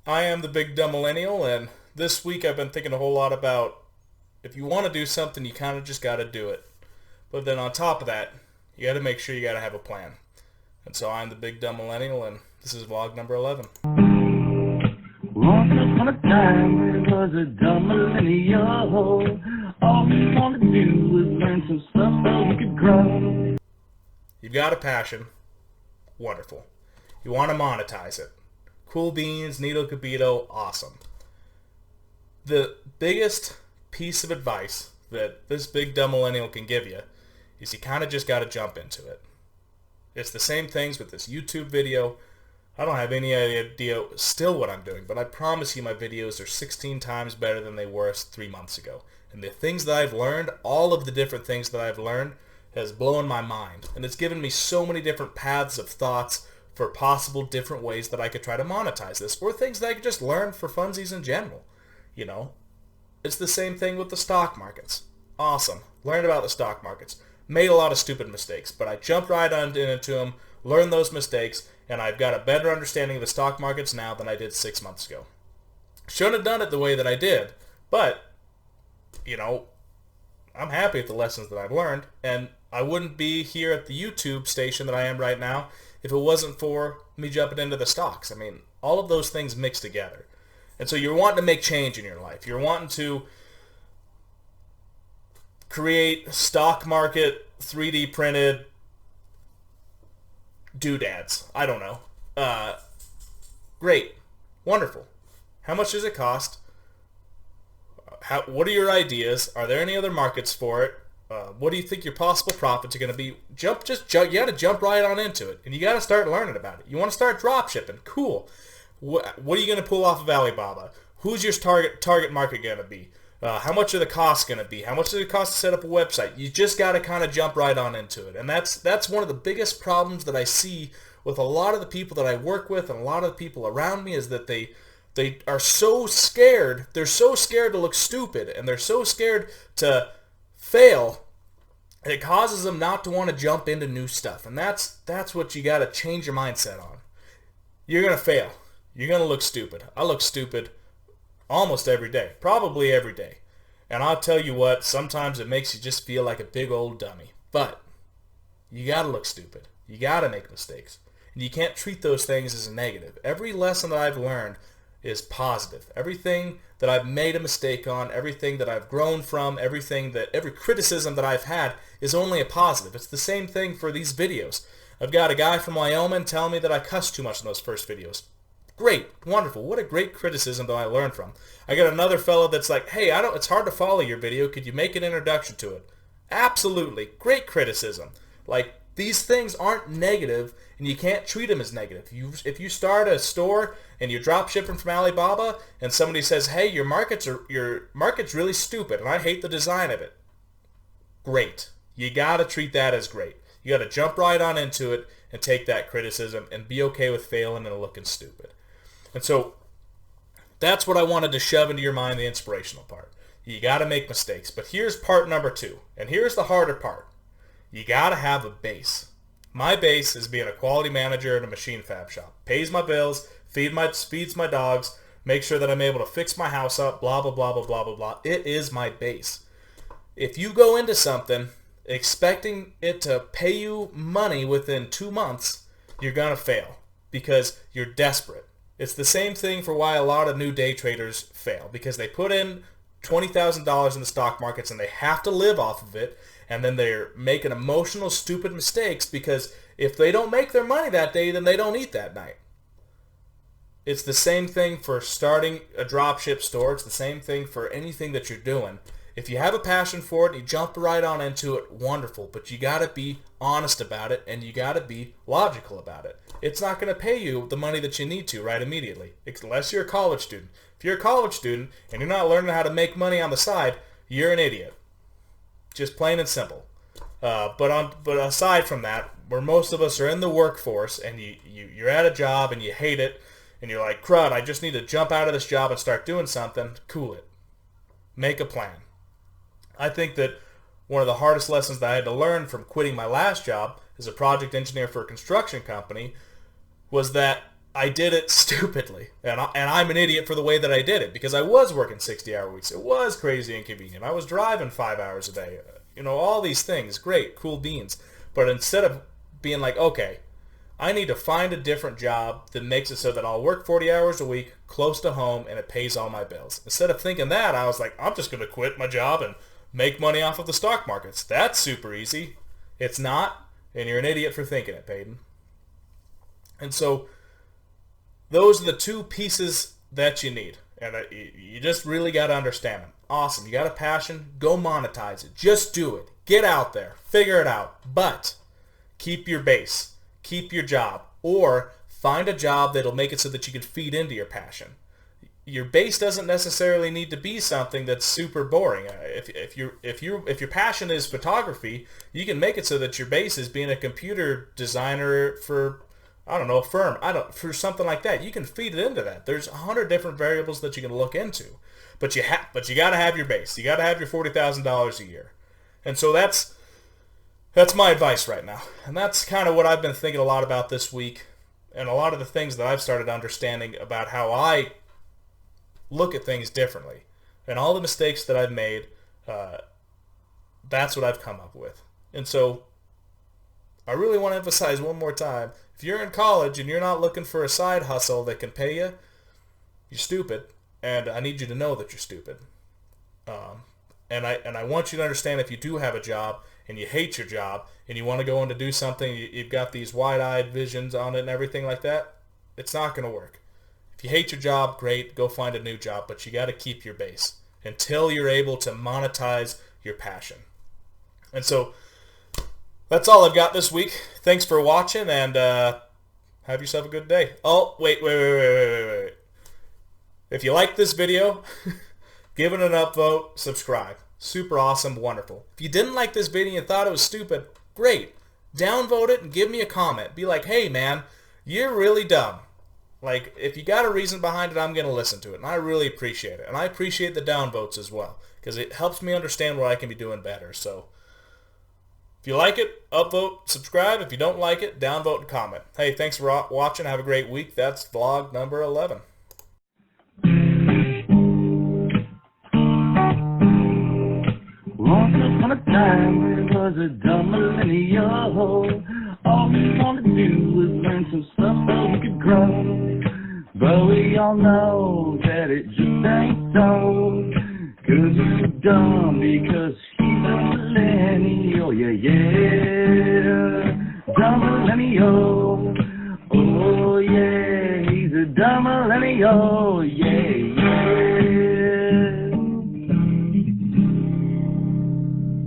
I am the Big Dumb Millennial, and this week I've been thinking a whole lot about if you want to do something, you kind of just got to do it. But then on top of that, you got to make sure you got to have a plan. And so I'm the Big Dumb Millennial, and this is vlog number 11. Once upon a time, there was a dumb millennial. All we wanted to do was learn some stuff so we could grow. You've got a passion. Wonderful. You want to monetize it. Cool beans, Needle Capito, awesome. The biggest piece of advice that this Big Dumb Millennial can give you is you kind of just got to jump into it. It's the same things with this YouTube video. I don't have any idea still what I'm doing, but I promise you my videos are 16 times better than they were 3 months ago. And the things that I've learned, all of the different things that I've learned, has blown my mind. And it's given me so many different paths of thoughts for possible different ways that I could try to monetize this, or things that I could just learn for funsies in general. You know, it's the same thing with the stock markets. Awesome. Learned about the stock markets. Made a lot of stupid mistakes, but I jumped right on into them, learned those mistakes, and I've got a better understanding of the stock markets now than I did 6 months ago. Shouldn't have done it the way that I did, but, you know, I'm happy with the lessons that I've learned, and I wouldn't be here at the YouTube station that I am right now if it wasn't for me jumping into the stocks. I mean, all of those things mix together. And so you're wanting to make change in your life. You're wanting to create stock market 3D printed doodads. I don't know. Great. Wonderful. How much does it cost? What are your ideas? Are there any other markets for it? What do you think your possible profits are going to be? You got to jump right on into it, and you got to start learning about it. You want to start drop shipping? Cool. What are you going to pull off of Alibaba? Who's your target market going to be? How much are the costs going to be? How much does it cost to set up a website? You just got to kind of jump right on into it, and that's one of the biggest problems that I see with a lot of the people that I work with and a lot of the people around me is that they are so scared. They're so scared to look stupid, and they're so scared to fail, and it causes them not to want to jump into new stuff. And that's what you got to change your mindset on. You're going to fail. You're going to look stupid. I look stupid almost every day, probably every day. And I'll tell you what, sometimes it makes you just feel like a big old dummy. But you got to look stupid. You got to make mistakes. And you can't treat those things as a negative. Every lesson that I've learned is positive. Everything that I've made a mistake on, everything that I've grown from, every criticism that I've had is only a positive. It's the same thing for these videos. I've got a guy from Wyoming telling me that I cussed too much in those first videos. Great, wonderful. What a great criticism that I learned from. I got another fellow that's like, hey, it's hard to follow your video. Could you make an introduction to it? Absolutely. Great criticism. Like, these things aren't negative, and you can't treat them as negative. If you start a store and you're drop shipping from Alibaba, and somebody says, "Hey, your market's really stupid, and I hate the design of it," great. You gotta treat that as great. You gotta jump right on into it and take that criticism and be okay with failing and looking stupid. And so that's what I wanted to shove into your mind, the inspirational part. You gotta make mistakes, but here's part number 2, and here's the harder part. You gotta have a base. My base is being a quality manager in a machine fab shop. Pays my bills, feeds my dogs, makes sure that I'm able to fix my house up, blah, blah, blah, blah, blah, blah, blah. It is my base. If you go into something expecting it to pay you money within 2 months, you're gonna fail because you're desperate. It's the same thing for why a lot of new day traders fail, because they put in $20,000 in the stock markets and they have to live off of it, and then they're making emotional, stupid mistakes because if they don't make their money that day, then they don't eat that night. It's the same thing for starting a dropship store. It's the same thing for anything that you're doing. If you have a passion for it and you jump right on into it, wonderful. But you got to be honest about it, and you got to be logical about it. It's not going to pay you the money that you need to right immediately, unless you're a college student. If you're a college student and you're not learning how to make money on the side, you're an idiot. Just plain and simple. But aside from that, where most of us are in the workforce and you're at a job and you hate it, and you're like, crud, I just need to jump out of this job and start doing something, cool it. Make a plan. I think that one of the hardest lessons that I had to learn from quitting my last job as a project engineer for a construction company was that I did it stupidly, and I'm an idiot for the way that I did it, because I was working 60-hour weeks. It was crazy inconvenient. I was driving 5 hours a day. All these things, great, cool beans. But instead of being like, okay, I need to find a different job that makes it so that I'll work 40 hours a week, close to home, and it pays all my bills. Instead of thinking that, I was like, I'm just going to quit my job and make money off of the stock markets. That's super easy. It's not, and you're an idiot for thinking it, Peyton. And so those are the two pieces that you need. And you just really got to understand them. Awesome. You got a passion. Go monetize it. Just do it. Get out there. Figure it out. But keep your base. Keep your job. Or find a job that'll make it so that you can feed into your passion. Your base doesn't necessarily need to be something that's super boring. If your passion is photography, you can make it so that your base is being a computer designer for, I don't know, a firm. For something like that. You can feed it into that. There's 100 different variables that you can look into. But you got to have your base. You got to have your $40,000 a year. And so that's my advice right now. And that's kind of what I've been thinking a lot about this week, and a lot of the things that I've started understanding about how I look at things differently. And all the mistakes that I've made, that's what I've come up with. And so I really want to emphasize one more time, if you're in college and you're not looking for a side hustle that can pay you, you're stupid, and I need you to know that you're stupid. And I want you to understand, if you do have a job and you hate your job and you want to go in to do something, you've got these wide-eyed visions on it and everything like that, it's not going to work. If you hate your job, great, go find a new job, but you got to keep your base until you're able to monetize your passion. And so that's all I've got this week. Thanks for watching, and have yourself a good day. Oh, wait. If you like this video, give it an upvote, subscribe. Super awesome, wonderful. If you didn't like this video and thought it was stupid, great. Downvote it and give me a comment. Be like, hey man, you're really dumb. Like, if you got a reason behind it, I'm going to listen to it, and I really appreciate it. And I appreciate the downvotes as well, because it helps me understand what I can be doing better. So if you like it, upvote, subscribe. If you don't like it, downvote and comment. Hey, thanks for watching. Have a great week. That's vlog number 11. Once upon a time, there was a dumb millennial. All we wanted to do was learn some stuff so we could grow. But we all know that it just ain't so. 'Cause he's so dumb because he's a millennial. Yeah. Dumb millennial. Oh yeah, he's a dumb millennial. Yeah.